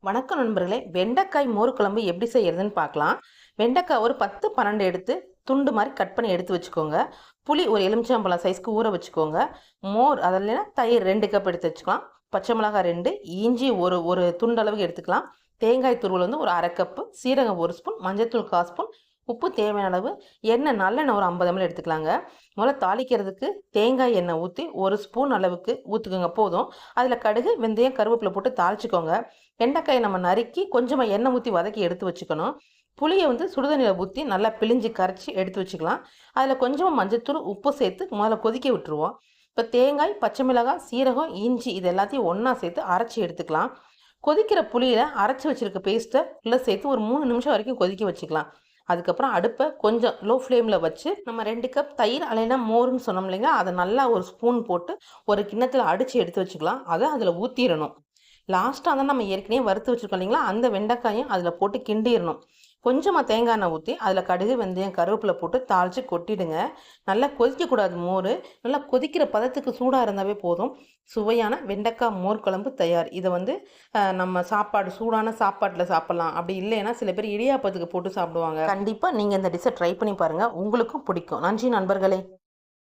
வணக்கம் நண்பர்களே. வெண்டைக்காய் மோர் குழம்பு எப்படி செய்யறதுன்னு பார்க்கலாம். வெண்டைக்காய் ஒரு 10-12 எடுத்து துண்டு மாதிரி கட் பண்ணி எடுத்து வச்சுக்கோங்க. புளி ஒரு எலுமிச்சம்பழம் சைஸ்க்கு ஊற வச்சுக்கோங்க. மோர் அதில் தயிர் 2 கப் எடுத்து வச்சுக்கலாம். பச்சை மிளகாய் 2, இஞ்சி ஒரு ஒரு துண்டு அளவுக்கு எடுத்துக்கலாம். தேங்காய் துருவல் வந்து ஒரு அரை கப்பு, சீரகம் 1 ஸ்பூன், மஞ்சள்தூள் 1/4 ஸ்பூன், உப்பு தேவையான அளவு, எண்ணெய் நல்லெண்ணெய் ஒரு 50 ml எடுத்துக்கலாங்க. முதல்ல தாளிக்கிறதுக்கு தேங்காய் எண்ணெய் ஊற்றி 1 ஸ்பூன் அளவுக்கு ஊற்றுக்குங்க போதும். அதில் கடுகு, வெந்தயம், கருவேப்பிலை போட்டு தாளிச்சுக்கோங்க. வெண்டைக்காயை நம்ம நறுக்கி கொஞ்சமாக எண்ணெய் ஊற்றி வதக்கி எடுத்து வச்சுக்கணும். புளியை வந்து சுடுதண்ணியில் ஊற்றி நல்லா பிழிஞ்சு கரைச்சி எடுத்து வச்சுக்கலாம். அதில் கொஞ்சமாக மஞ்சத்தூள், உப்பு சேர்த்து முதல்ல கொதிக்க விட்டுருவோம். இப்போ தேங்காய், பச்சை மிளகாய், சீரகம், இஞ்சி இது எல்லாத்தையும் ஒன்றா சேர்த்து அரைச்சி எடுத்துக்கலாம். கொதிக்கிற புளியில் அரைச்சி வச்சுருக்க பேஸ்ட்டை உள்ளே சேர்த்து ஒரு 3 நிமிஷம் வரைக்கும் கொதிக்க வச்சுக்கலாம். அதுக்கப்புறம் அடுப்பை கொஞ்சம் லோ ஃப்ளேமில் வச்சு நம்ம 2 கப் தயிர் அல்லைன்னா மோர்னு சொன்னோம் இல்லைங்க, அதை நல்லா ஒரு ஸ்பூன் போட்டு ஒரு கிண்ணத்தில் அடித்து எடுத்து வச்சுக்கலாம். அதை அதில் ஊற்றிடணும். லாஸ்ட்டாக தான் நம்ம ஏற்கனவே வறுத்து வச்சுருக்கோம் இல்லைங்களா, அந்த வெண்டைக்காயும் அதில் போட்டு கிண்டிடணும். கொஞ்சமாக தேங்காய் எண்ணெய் ஊற்றி அதில் கடுகு, வெந்தயம், கருவேப்பிலை போட்டு தாளித்து கொட்டிடுங்க. நல்லா கொதிக்கக்கூடாது மோர். நல்லா கொதிக்கிற பதத்துக்கு சூடாக இருந்தாவே போதும். சுவையான வெண்டைக்காய் மோர் குழம்பு தயார். இதை வந்து நம்ம சூடான சாப்பாட்டில் சாப்பிட்லாம். அப்படி இல்லைன்னா சில பேர் இடியாப்பத்துக்கு போட்டு சாப்பிடுவாங்க. கண்டிப்பாக நீங்கள் இந்த டிஷ்ஷை ட்ரை பண்ணி பாருங்கள், உங்களுக்கும் பிடிக்கும். நன்றி நண்பர்களே.